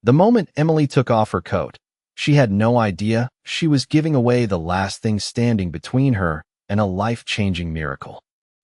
The moment Emily took off her coat, she had no idea she was giving away the last thing standing between her and a life-changing miracle.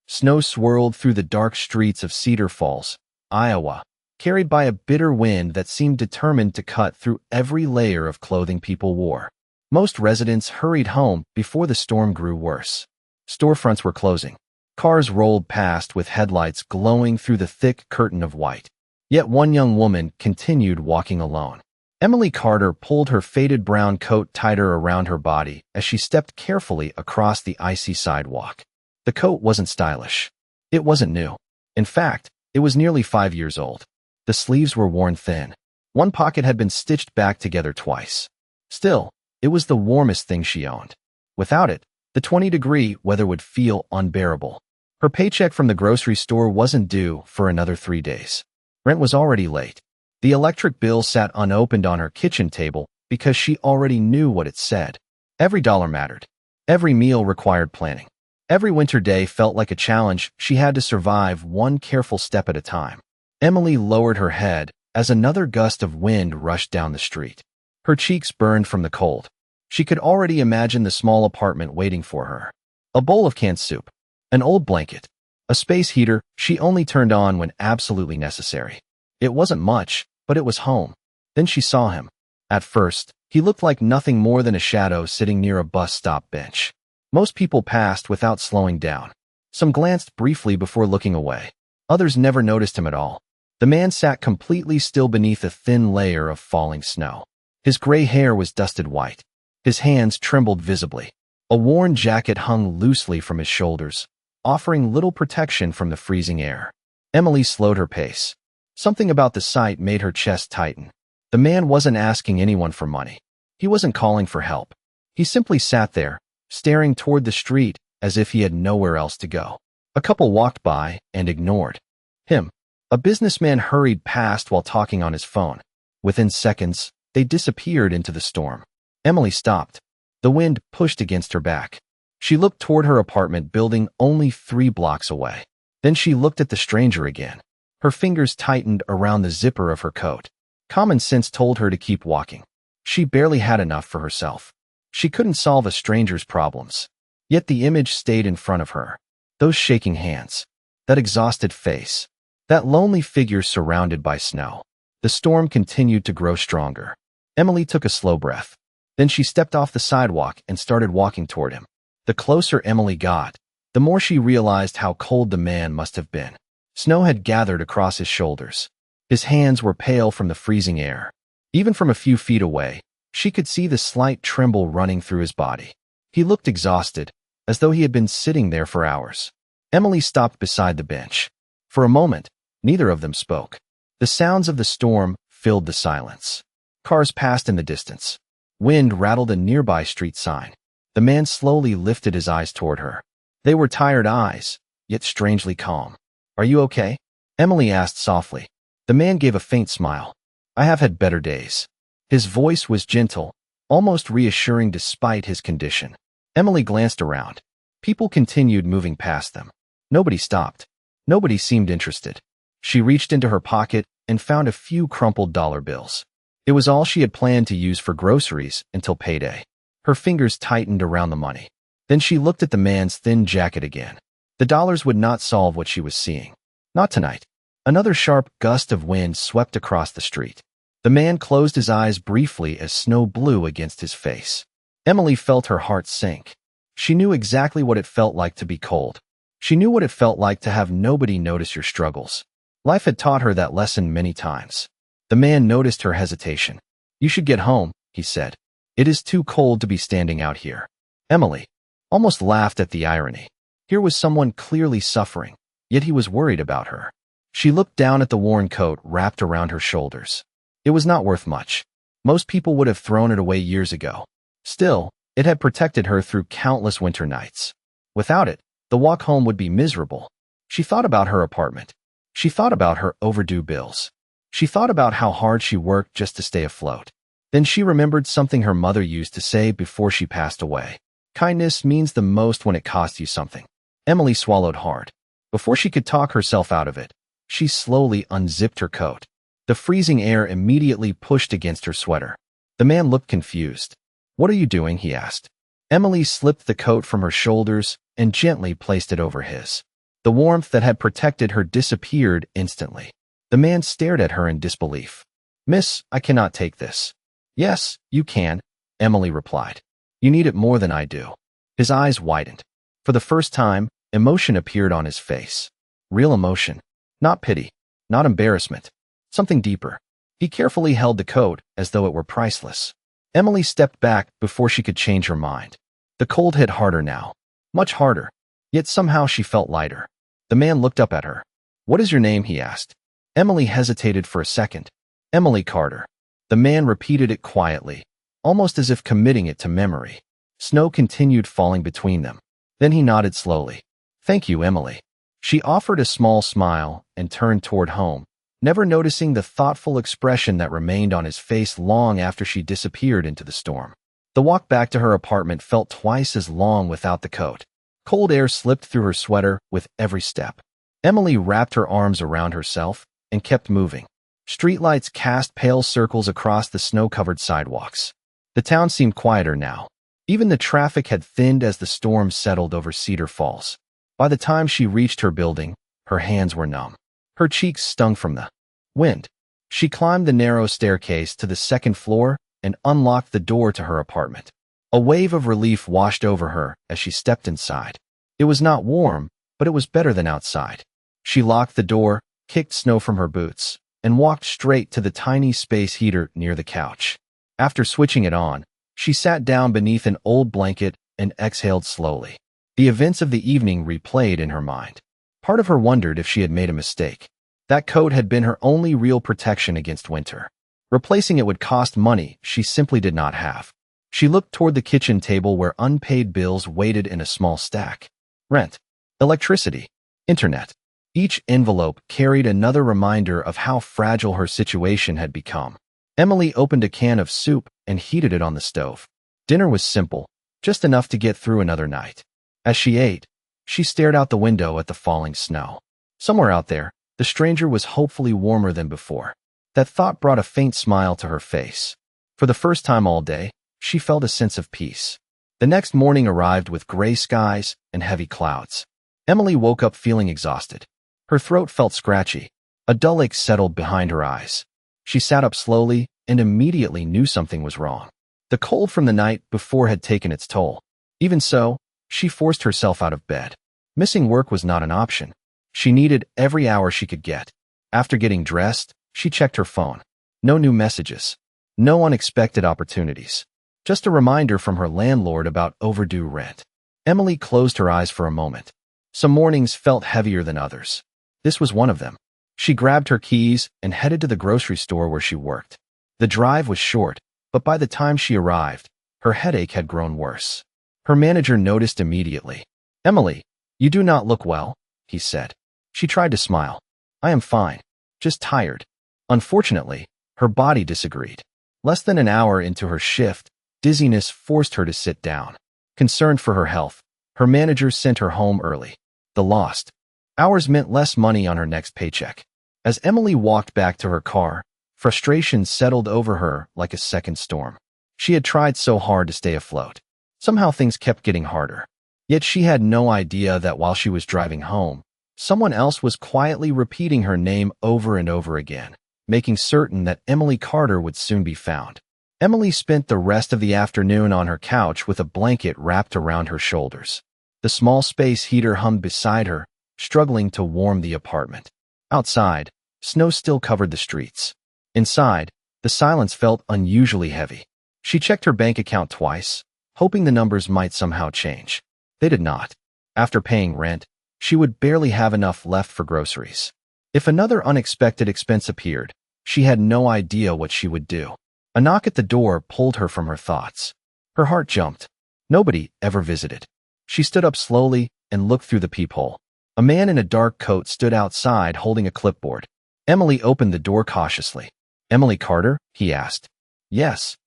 Snow swirled through the dark streets of Cedar Falls, Iowa, carried by a bitter wind that seemed determined to cut through every layer of clothing people wore. Most residents hurried home before the storm grew worse. Storefronts were closing. Cars rolled past with headlights glowing through the thick curtain of white. Yet one young woman continued walking alone. Emily Carter pulled her faded brown coat tighter around her body as she stepped carefully across the icy sidewalk. The coat wasn't stylish. It wasn't new. In fact, it was nearly 5 years old. The sleeves were worn thin. One pocket had been stitched back together twice. Still, it was the warmest thing she owned. Without it, the 20-degree weather would feel unbearable. Her paycheck from the grocery store wasn't due for another 3 days. Rent was already late. The electric bill sat unopened on her kitchen table because she already knew what it said. Every dollar mattered. Every meal required planning. Every winter day felt like a challenge she had to survive one careful step at a time. Emily lowered her head as another gust of wind rushed down the street. Her cheeks burned from the cold. She could already imagine the small apartment waiting for her. A bowl of canned soup, an old blanket, a space heater she only turned on when absolutely necessary. It wasn't much, but it was home. Then she saw him. At first, he looked like nothing more than a shadow sitting near a bus stop bench. Most people passed without slowing down. Some glanced briefly before looking away. Others never noticed him at all. The man sat completely still beneath a thin layer of falling snow. His gray hair was dusted white. His hands trembled visibly. A worn jacket hung loosely from his shoulders, offering little protection from the freezing air. Emily slowed her pace. Something about the sight made her chest tighten. The man wasn't asking anyone for money. He wasn't calling for help. He simply sat there, staring toward the street as if he had nowhere else to go. A couple walked by and ignored him. A businessman hurried past while talking on his phone. Within seconds, they disappeared into the storm. Emily stopped. The wind pushed against her back. She looked toward her apartment building only 3 blocks away. Then she looked at the stranger again. Her fingers tightened around the zipper of her coat. Common sense told her to keep walking. She barely had enough for herself. She couldn't solve a stranger's problems. Yet the image stayed in front of her. Those shaking hands. That exhausted face. That lonely figure surrounded by snow. The storm continued to grow stronger. Emily took a slow breath. Then she stepped off the sidewalk and started walking toward him. The closer Emily got, the more she realized how cold the man must have been. Snow had gathered across his shoulders. His hands were pale from the freezing air. Even from a few feet away, she could see the slight tremble running through his body. He looked exhausted, as though he had been sitting there for hours. Emily stopped beside the bench. For a moment, neither of them spoke. The sounds of the storm filled the silence. Cars passed in the distance. Wind rattled a nearby street sign. The man slowly lifted his eyes toward her. They were tired eyes, yet strangely calm. "Are you okay?" Emily asked softly. The man gave a faint smile. "I have had better days." His voice was gentle, almost reassuring despite his condition. Emily glanced around. People continued moving past them. Nobody stopped. Nobody seemed interested. She reached into her pocket and found a few crumpled dollar bills. It was all she had planned to use for groceries until payday. Her fingers tightened around the money. Then she looked at the man's thin jacket again. The dollars would not solve what she was seeing. Not tonight. Another sharp gust of wind swept across the street. The man closed his eyes briefly as snow blew against his face. Emily felt her heart sink. She knew exactly what it felt like to be cold. She knew what it felt like to have nobody notice your struggles. Life had taught her that lesson many times. The man noticed her hesitation. "You should get home," he said. "It is too cold to be standing out here." Emily almost laughed at the irony. Here was someone clearly suffering, yet he was worried about her. She looked down at the worn coat wrapped around her shoulders. It was not worth much. Most people would have thrown it away years ago. Still, it had protected her through countless winter nights. Without it, the walk home would be miserable. She thought about her apartment. She thought about her overdue bills. She thought about how hard she worked just to stay afloat. Then she remembered something her mother used to say before she passed away. "Kindness means the most when it costs you something." Emily swallowed hard. Before she could talk herself out of it, she slowly unzipped her coat. The freezing air immediately pushed against her sweater. The man looked confused. "What are you doing?" he asked. Emily slipped the coat from her shoulders and gently placed it over his. The warmth that had protected her disappeared instantly. The man stared at her in disbelief. "Miss, I cannot take this." "Yes, you can," Emily replied. "You need it more than I do." His eyes widened. For the first time, emotion appeared on his face. Real emotion. Not pity. Not embarrassment. Something deeper. He carefully held the coat as though it were priceless. Emily stepped back before she could change her mind. The cold hit harder now. Much harder. Yet somehow she felt lighter. The man looked up at her. "What is your name?" he asked. Emily hesitated for a second. "Emily Carter." The man repeated it quietly, almost as if committing it to memory. Snow continued falling between them. Then he nodded slowly. "Thank you, Emily." She offered a small smile and turned toward home, never noticing the thoughtful expression that remained on his face long after she disappeared into the storm. The walk back to her apartment felt twice as long without the coat. Cold air slipped through her sweater with every step. Emily wrapped her arms around herself and kept moving. Streetlights cast pale circles across the snow-covered sidewalks. The town seemed quieter now. Even the traffic had thinned as the storm settled over Cedar Falls. By the time she reached her building, her hands were numb. Her cheeks stung from the wind. She climbed the narrow staircase to the second floor and unlocked the door to her apartment. A wave of relief washed over her as she stepped inside. It was not warm, but it was better than outside. She locked the door, kicked snow from her boots, and walked straight to the tiny space heater near the couch. After switching it on, she sat down beneath an old blanket and exhaled slowly. The events of the evening replayed in her mind. Part of her wondered if she had made a mistake. That coat had been her only real protection against winter. Replacing it would cost money she simply did not have. She looked toward the kitchen table where unpaid bills waited in a small stack. Rent, electricity, internet. Each envelope carried another reminder of how fragile her situation had become. Emily opened a can of soup and heated it on the stove. Dinner was simple, just enough to get through another night. As she ate, she stared out the window at the falling snow. Somewhere out there, the stranger was hopefully warmer than before. That thought brought a faint smile to her face. For the first time all day, she felt a sense of peace. The next morning arrived with gray skies and heavy clouds. Emily woke up feeling exhausted. Her throat felt scratchy. A dull ache settled behind her eyes. She sat up slowly and immediately knew something was wrong. The cold from the night before had taken its toll. Even so, she forced herself out of bed. Missing work was not an option. She needed every hour she could get. After getting dressed, she checked her phone. No new messages. No unexpected opportunities. Just a reminder from her landlord about overdue rent. Emily closed her eyes for a moment. Some mornings felt heavier than others. This was one of them. She grabbed her keys and headed to the grocery store where she worked. The drive was short, but by the time she arrived, her headache had grown worse. Her manager noticed immediately. "Emily, you do not look well," he said. She tried to smile. "I am fine. Just tired." Unfortunately, her body disagreed. Less than an hour into her shift, dizziness forced her to sit down. Concerned for her health, her manager sent her home early. The lost hours meant less money on her next paycheck. As Emily walked back to her car, frustration settled over her like a second storm. She had tried so hard to stay afloat. Somehow things kept getting harder. Yet she had no idea that while she was driving home, someone else was quietly repeating her name over and over again, making certain that Emily Carter would soon be found. Emily spent the rest of the afternoon on her couch with a blanket wrapped around her shoulders. The small space heater hummed beside her, struggling to warm the apartment. Outside, snow still covered the streets. Inside, the silence felt unusually heavy. She checked her bank account twice, hoping the numbers might somehow change. They did not. After paying rent, she would barely have enough left for groceries. If another unexpected expense appeared, she had no idea what she would do. A knock at the door pulled her from her thoughts. Her heart jumped. Nobody ever visited. She stood up slowly and looked through the peephole. A man in a dark coat stood outside holding a clipboard. Emily opened the door cautiously. "Emily Carter?" he asked. "Yes."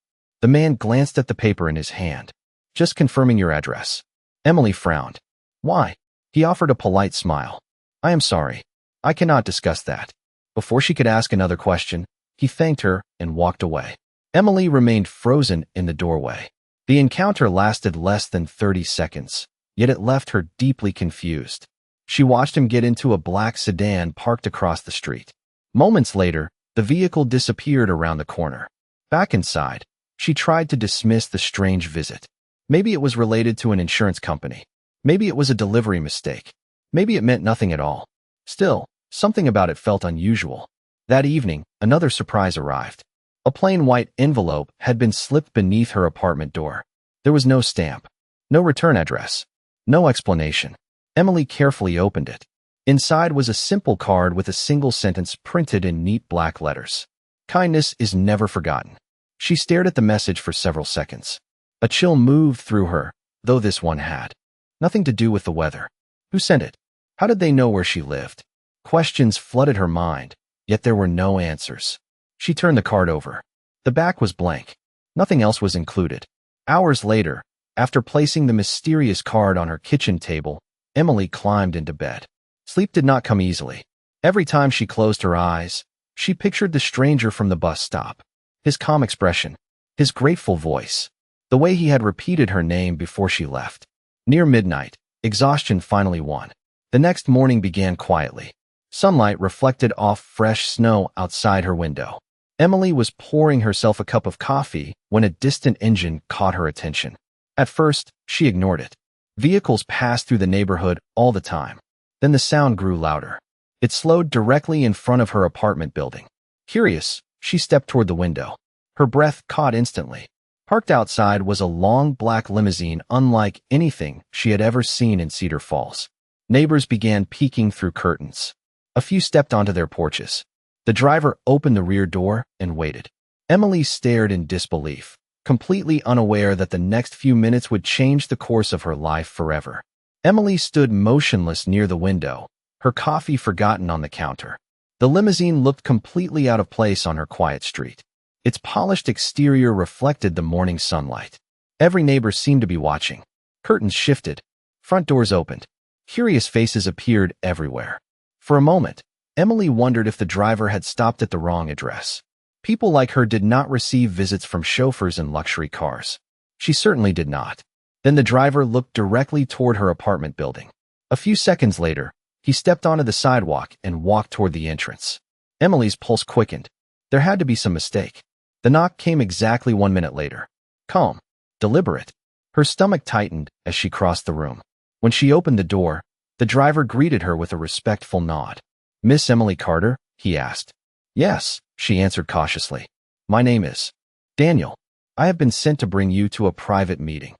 The man glanced at the paper in his hand. "Just confirming your address." Emily frowned. "Why?" He offered a polite smile. "I am sorry. I cannot discuss that." Before she could ask another question, he thanked her and walked away. Emily remained frozen in the doorway. The encounter lasted less than 30 seconds, yet it left her deeply confused. She watched him get into a black sedan parked across the street. Moments later, the vehicle disappeared around the corner. Back inside, she tried to dismiss the strange visit. Maybe it was related to an insurance company. Maybe it was a delivery mistake. Maybe it meant nothing at all. Still, something about it felt unusual. That evening, another surprise arrived. A plain white envelope had been slipped beneath her apartment door. There was no stamp, no return address, no explanation. Emily carefully opened it. Inside was a simple card with a single sentence printed in neat black letters. Kindness is never forgotten. She stared at the message for several seconds. A chill moved through her, though this one had nothing to do with the weather. Who sent it? How did they know where she lived? Questions flooded her mind, yet there were no answers. She turned the card over. The back was blank. Nothing else was included. Hours later, after placing the mysterious card on her kitchen table, Emily climbed into bed. Sleep did not come easily. Every time she closed her eyes, she pictured the stranger from the bus stop. His calm expression, his grateful voice, the way he had repeated her name before she left. Near midnight, exhaustion finally won. The next morning began quietly. Sunlight reflected off fresh snow outside her window. Emily was pouring herself a cup of coffee when a distant engine caught her attention. At first, she ignored it. Vehicles passed through the neighborhood all the time. Then the sound grew louder. It slowed directly in front of her apartment building. Curious, she stepped toward the window. Her breath caught instantly. Parked outside was a long black limousine unlike anything she had ever seen in Cedar Falls. Neighbors began peeking through curtains. A few stepped onto their porches. The driver opened the rear door and waited. Emily stared in disbelief, completely unaware that the next few minutes would change the course of her life forever. Emily stood motionless near the window, her coffee forgotten on the counter. The limousine looked completely out of place on her quiet street. Its polished exterior reflected the morning sunlight. Every neighbor seemed to be watching. Curtains shifted. Front doors opened. Curious faces appeared everywhere. For a moment, Emily wondered if the driver had stopped at the wrong address. People like her did not receive visits from chauffeurs in luxury cars. She certainly did not. Then the driver looked directly toward her apartment building. A few seconds later, he stepped onto the sidewalk and walked toward the entrance. Emily's pulse quickened. There had to be some mistake. The knock came exactly 1 minute later. Calm, deliberate. Her stomach tightened as she crossed the room. When she opened the door, the driver greeted her with a respectful nod. "Miss Emily Carter?" he asked. "Yes," she answered cautiously. "My name is Daniel. I have been sent to bring you to a private meeting."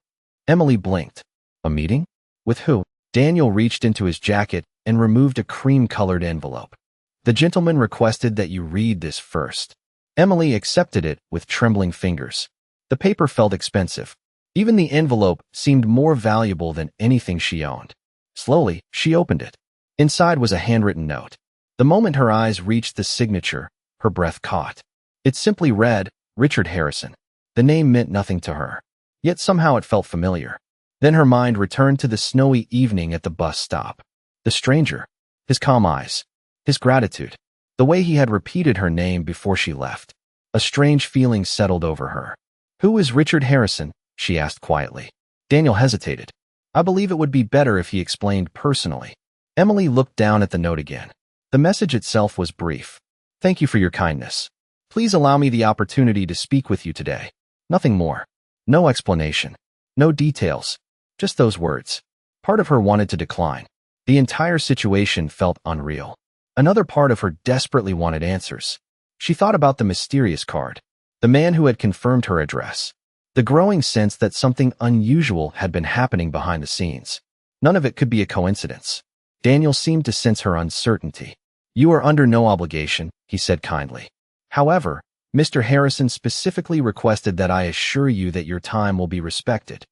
Emily blinked. "A meeting? With who?" Daniel reached into his jacket and removed a cream-colored envelope. "The gentleman requested that you read this first." Emily accepted it with trembling fingers. The paper felt expensive. Even the envelope seemed more valuable than anything she owned. Slowly, she opened it. Inside was a handwritten note. The moment her eyes reached the signature, her breath caught. It simply read, Richard Harrison. The name meant nothing to her, yet somehow it felt familiar. Then her mind returned to the snowy evening at the bus stop. The stranger, his calm eyes, his gratitude, the way he had repeated her name before she left. A strange feeling settled over her. "Who is Richard Harrison?" she asked quietly. Daniel hesitated. "I believe it would be better if he explained personally." Emily looked down at the note again. The message itself was brief. "Thank you for your kindness. Please allow me the opportunity to speak with you today." Nothing more. No explanation. No details. Just those words. Part of her wanted to decline. The entire situation felt unreal. Another part of her desperately wanted answers. She thought about the mysterious card, the man who had confirmed her address, the growing sense that something unusual had been happening behind the scenes. None of it could be a coincidence. Daniel seemed to sense her uncertainty. "You are under no obligation," he said kindly. "However, Mr. Harrison specifically requested that I assure you that your time will be respected."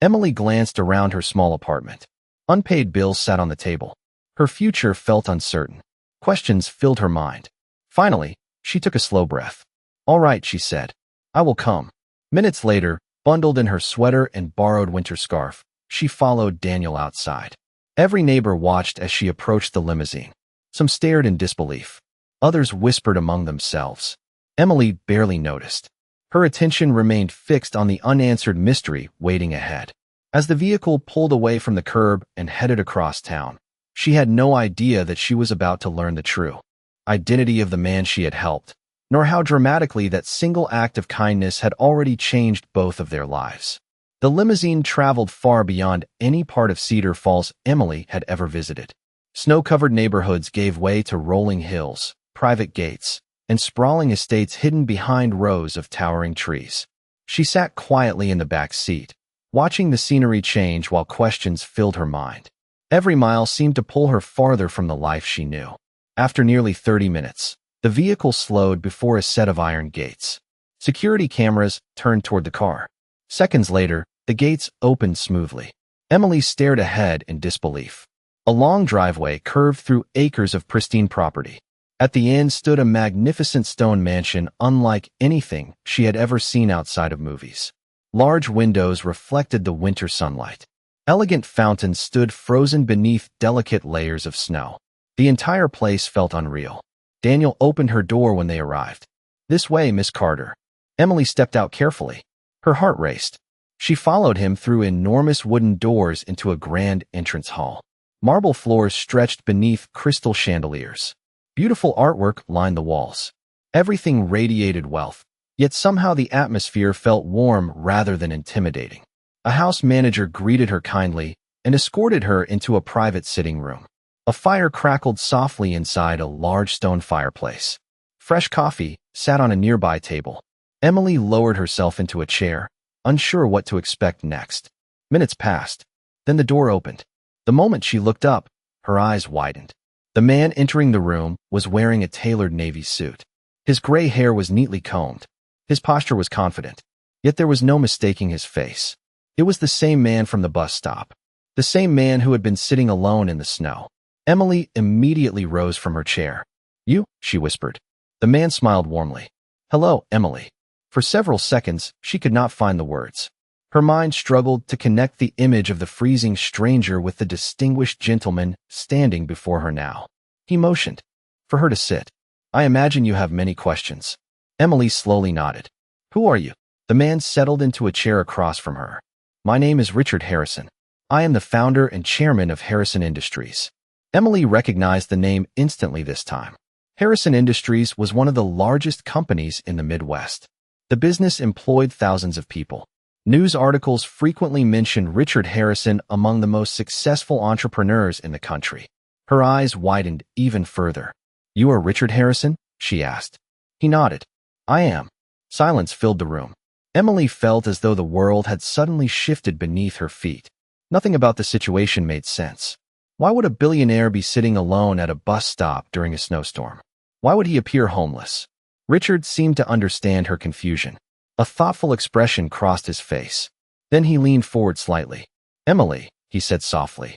Emily glanced around her small apartment. Unpaid bills sat on the table. Her future felt uncertain. Questions filled her mind. Finally, she took a slow breath. "All right," she said. "I will come." Minutes later, bundled in her sweater and borrowed winter scarf, she followed Daniel outside. Every neighbor watched as she approached the limousine. Some stared in disbelief. Others whispered among themselves. Emily barely noticed. Her attention remained fixed on the unanswered mystery waiting ahead. As the vehicle pulled away from the curb and headed across town, she had no idea that she was about to learn the true identity of the man she had helped, nor how dramatically that single act of kindness had already changed both of their lives. The limousine traveled far beyond any part of Cedar Falls Emily had ever visited. Snow-covered neighborhoods gave way to rolling hills, private gates, and sprawling estates hidden behind rows of towering trees. She sat quietly in the back seat, watching the scenery change while questions filled her mind. Every mile seemed to pull her farther from the life she knew. After nearly 30 minutes, the vehicle slowed before a set of iron gates. Security cameras turned toward the car. Seconds later, the gates opened smoothly. Emily stared ahead in disbelief. A long driveway curved through acres of pristine property. At the end stood a magnificent stone mansion unlike anything she had ever seen outside of movies. Large windows reflected the winter sunlight. Elegant fountains stood frozen beneath delicate layers of snow. The entire place felt unreal. Daniel opened her door when they arrived. "This way, Miss Carter." Emily stepped out carefully. Her heart raced. She followed him through enormous wooden doors into a grand entrance hall. Marble floors stretched beneath crystal chandeliers. Beautiful artwork lined the walls. Everything radiated wealth, yet somehow the atmosphere felt warm rather than intimidating. A house manager greeted her kindly and escorted her into a private sitting room. A fire crackled softly inside a large stone fireplace. Fresh coffee sat on a nearby table. Emily lowered herself into a chair, unsure what to expect next. Minutes passed. Then the door opened. The moment she looked up, her eyes widened. The man entering the room was wearing a tailored navy suit. His gray hair was neatly combed. His posture was confident, yet there was no mistaking his face. It was the same man from the bus stop. The same man who had been sitting alone in the snow. Emily immediately rose from her chair. "You?" she whispered. The man smiled warmly. "Hello, Emily." For several seconds, she could not find the words. Her mind struggled to connect the image of the freezing stranger with the distinguished gentleman standing before her now. He motioned for her to sit. "I imagine you have many questions." Emily slowly nodded. "Who are you?" The man settled into a chair across from her. "My name is Richard Harrison. I am the founder and chairman of Harrison Industries." Emily recognized the name instantly this time. Harrison Industries was one of the largest companies in the Midwest. The business employed thousands of people. News articles frequently mentioned Richard Harrison among the most successful entrepreneurs in the country. Her eyes widened even further. "You are Richard Harrison?" she asked. He nodded. "I am." Silence filled the room. Emily felt as though the world had suddenly shifted beneath her feet. Nothing about the situation made sense. Why would a billionaire be sitting alone at a bus stop during a snowstorm? Why would he appear homeless? Richard seemed to understand her confusion. A thoughtful expression crossed his face. Then he leaned forward slightly. "Emily," he said softly,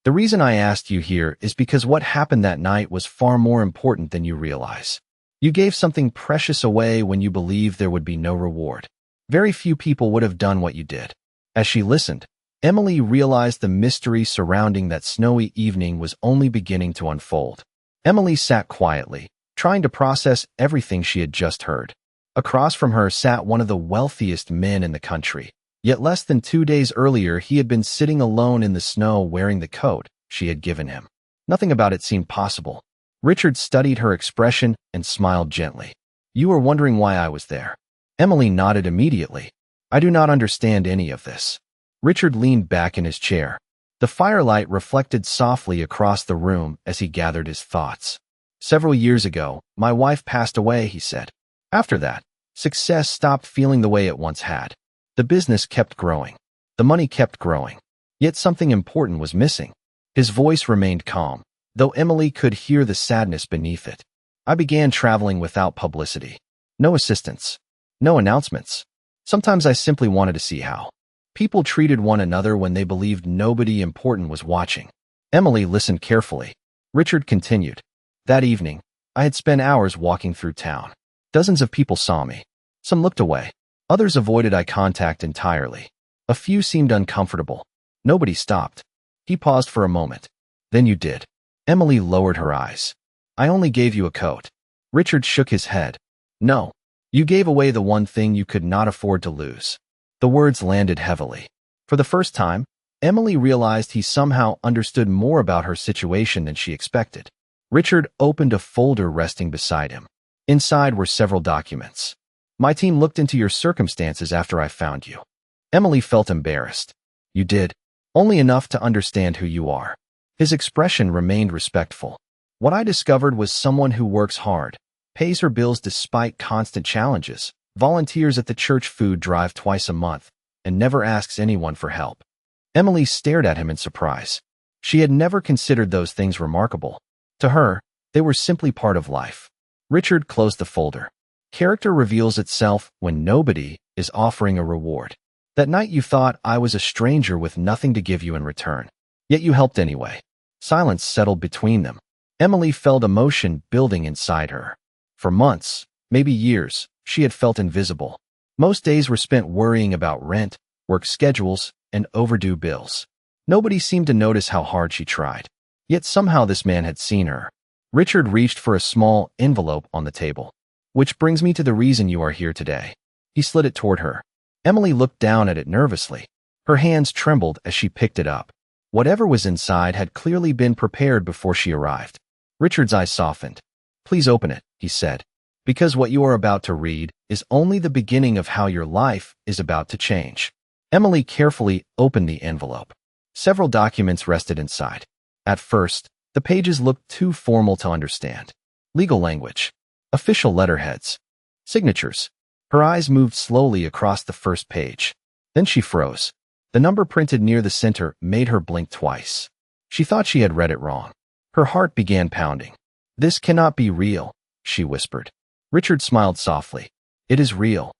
"the reason I asked you here is because what happened that night was far more important than you realize. You gave something precious away when you believed there would be no reward. Very few people would have done what you did." As she listened, Emily realized the mystery surrounding that snowy evening was only beginning to unfold. Emily sat quietly, trying to process everything she had just heard. Across from her sat one of the wealthiest men in the country. Yet less than 2 days earlier, he had been sitting alone in the snow wearing the coat she had given him. Nothing about it seemed possible. Richard studied her expression and smiled gently. "You were wondering why I was there." Emily nodded immediately. "I do not understand any of this." Richard leaned back in his chair. The firelight reflected softly across the room as he gathered his thoughts. "Several years ago, my wife passed away," he said. "After that, success stopped feeling the way it once had. The business kept growing. The money kept growing. Yet something important was missing." His voice remained calm, though Emily could hear the sadness beneath it. "I began traveling without publicity. No assistance. No announcements. Sometimes I simply wanted to see how people treated one another when they believed nobody important was watching." Emily listened carefully. Richard continued. "That evening, I had spent hours walking through town. Dozens of people saw me. Some looked away. Others avoided eye contact entirely. A few seemed uncomfortable. Nobody stopped." He paused for a moment. "Then you did." Emily lowered her eyes. "I only gave you a coat. Richard shook his head. No. You gave away the one thing you could not afford to lose. The words landed heavily. For the first time, Emily realized he somehow understood more about her situation than she expected. Richard opened a folder resting beside him. Inside were several documents. My team looked into your circumstances after I found you. Emily felt embarrassed. You did? Only enough to understand who you are. His expression remained respectful. What I discovered was someone who works hard, pays her bills despite constant challenges, volunteers at the church food drive twice a month, and never asks anyone for help. Emily stared at him in surprise. She had never considered those things remarkable. To her, they were simply part of life. Richard closed the folder. Character reveals itself when nobody is offering a reward. That night you thought I was a stranger with nothing to give you in return. Yet you helped anyway. Silence settled between them. Emily felt emotion building inside her. For months, maybe years, she had felt invisible. Most days were spent worrying about rent, work schedules, and overdue bills. Nobody seemed to notice how hard she tried. Yet somehow this man had seen her. Richard reached for a small envelope on the table. Which brings me to the reason you are here today. He slid it toward her. Emily looked down at it nervously. Her hands trembled as she picked it up. Whatever was inside had clearly been prepared before she arrived. Richard's eyes softened. Please open it, he said. Because what you are about to read is only the beginning of how your life is about to change. Emily carefully opened the envelope. Several documents rested inside. At first, the pages looked too formal to understand. Legal language. Official letterheads. Signatures. Her eyes moved slowly across the first page. Then she froze. The number printed near the center made her blink twice. She thought she had read it wrong. Her heart began pounding. This cannot be real, she whispered. Richard smiled softly. It is real.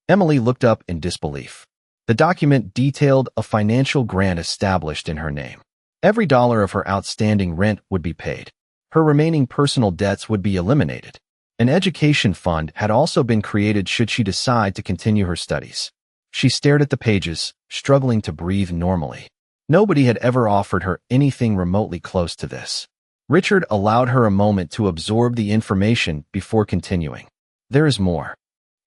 Emily looked up in disbelief. The document detailed a financial grant established in her name. Every dollar of her outstanding rent would be paid. Her remaining personal debts would be eliminated. An education fund had also been created should she decide to continue her studies. She stared at the pages, struggling to breathe normally. Nobody had ever offered her anything remotely close to this. Richard allowed her a moment to absorb the information before continuing. There is more.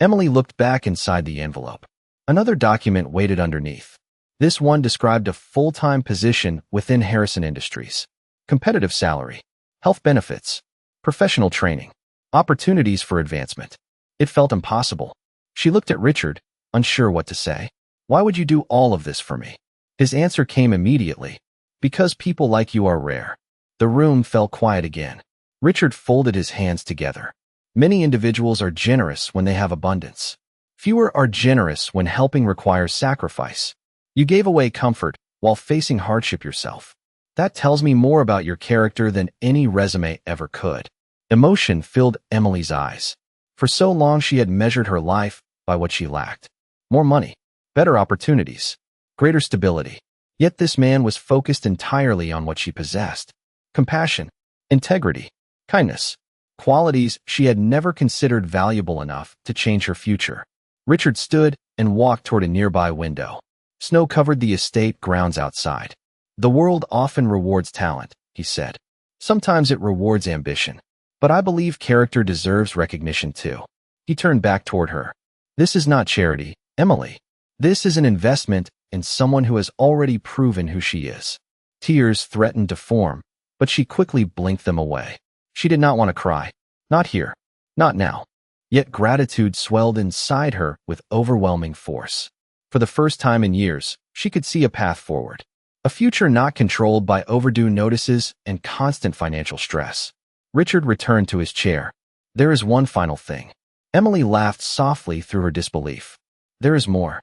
Emily looked back inside the envelope. Another document waited underneath. This one described a full-time position within Harrison Industries. Competitive salary, health benefits, professional training, opportunities for advancement. It felt impossible. She looked at Richard, unsure what to say. Why would you do all of this for me? His answer came immediately. Because people like you are rare. The room fell quiet again. Richard folded his hands together. Many individuals are generous when they have abundance. Fewer are generous when helping requires sacrifice. You gave away comfort while facing hardship yourself. That tells me more about your character than any resume ever could. Emotion filled Emily's eyes. For so long she had measured her life by what she lacked. More money, better opportunities, greater stability. Yet this man was focused entirely on what she possessed. Compassion, integrity, kindness. Qualities she had never considered valuable enough to change her future. Richard stood and walked toward a nearby window. Snow covered the estate grounds outside. The world often rewards talent, he said. Sometimes it rewards ambition. But I believe character deserves recognition too. He turned back toward her. This is not charity, Emily. This is an investment in someone who has already proven who she is. Tears threatened to form, but she quickly blinked them away. She did not want to cry. Not here. Not now. Yet gratitude swelled inside her with overwhelming force. For the first time in years, she could see a path forward. A future not controlled by overdue notices and constant financial stress. Richard returned to his chair. There is one final thing. Emily laughed softly through her disbelief. There is more.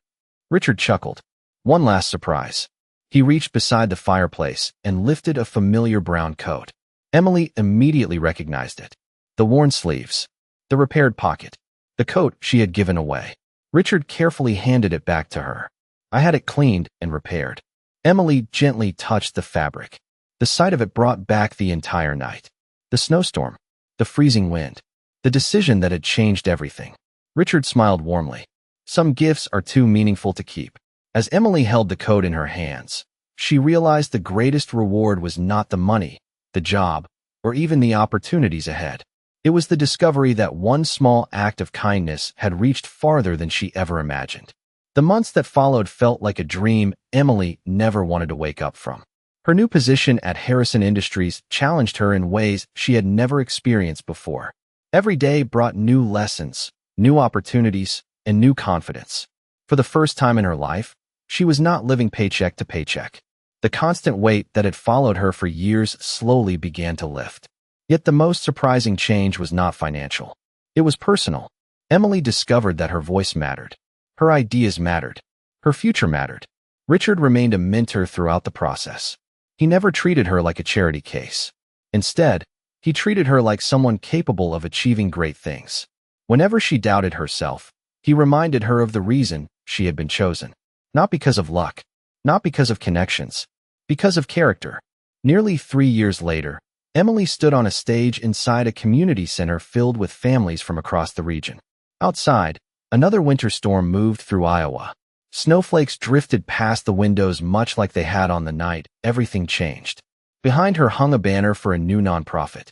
Richard chuckled. One last surprise. He reached beside the fireplace and lifted a familiar brown coat. Emily immediately recognized it. The worn sleeves. The repaired pocket. The coat she had given away. Richard carefully handed it back to her. I had it cleaned and repaired. Emily gently touched the fabric. The sight of it brought back the entire night. The snowstorm. The freezing wind. The decision that had changed everything. Richard smiled warmly. Some gifts are too meaningful to keep. As Emily held the coat in her hands, she realized the greatest reward was not the money, the job, or even the opportunities ahead. It was the discovery that one small act of kindness had reached farther than she ever imagined. The months that followed felt like a dream Emily never wanted to wake up from. Her new position at Harrison Industries challenged her in ways she had never experienced before. Every day brought new lessons, new opportunities, and new confidence. For the first time in her life, she was not living paycheck to paycheck. The constant weight that had followed her for years slowly began to lift. Yet the most surprising change was not financial. It was personal. Emily discovered that her voice mattered. Her ideas mattered. Her future mattered. Richard remained a mentor throughout the process. He never treated her like a charity case. Instead, he treated her like someone capable of achieving great things. Whenever she doubted herself, he reminded her of the reason she had been chosen. Not because of luck, not because of connections, because of character. Nearly 3 years later, Emily stood on a stage inside a community center filled with families from across the region. Outside, another winter storm moved through Iowa. Snowflakes drifted past the windows much like they had on the night everything changed. Behind her hung a banner for a new nonprofit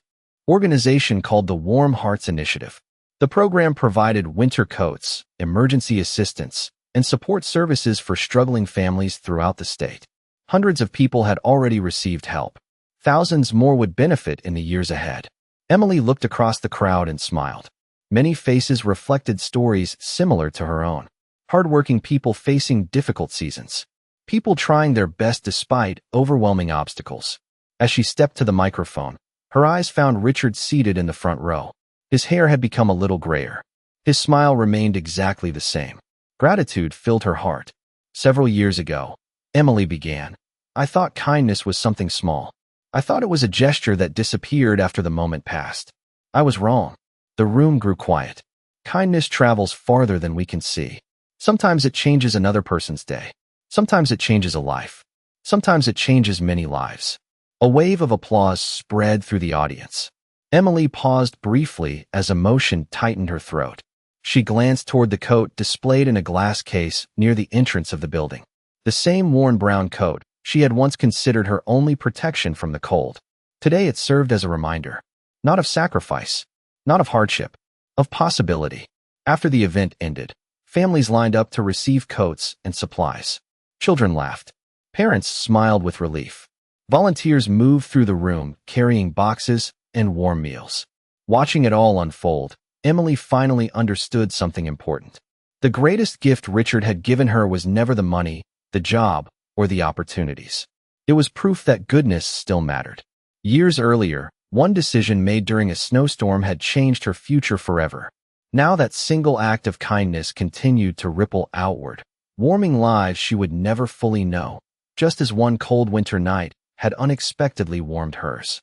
organization called the Warm Hearts Initiative. The program provided winter coats, emergency assistance, and support services for struggling families throughout the state. Hundreds of people had already received help. Thousands more would benefit in the years ahead. Emily looked across the crowd and smiled. Many faces reflected stories similar to her own. Hardworking people facing difficult seasons. People trying their best despite overwhelming obstacles. As she stepped to the microphone, her eyes found Richard seated in the front row. His hair had become a little grayer. His smile remained exactly the same. Gratitude filled her heart. Several years ago, Emily began. I thought kindness was something small. I thought it was a gesture that disappeared after the moment passed. I was wrong. The room grew quiet. Kindness travels farther than we can see. Sometimes it changes another person's day. Sometimes it changes a life. Sometimes it changes many lives. A wave of applause spread through the audience. Emily paused briefly as emotion tightened her throat. She glanced toward the coat displayed in a glass case near the entrance of the building. The same worn brown coat she had once considered her only protection from the cold. Today it served as a reminder. Not of sacrifice, not of hardship, of possibility. After the event ended, families lined up to receive coats and supplies. Children laughed. Parents smiled with relief. Volunteers moved through the room carrying boxes and warm meals. Watching it all unfold, Emily finally understood something important. The greatest gift Richard had given her was never the money, the job, or the opportunities. It was proof that goodness still mattered. Years earlier, one decision made during a snowstorm had changed her future forever. Now that single act of kindness continued to ripple outward, warming lives she would never fully know, just as one cold winter night had unexpectedly warmed hers.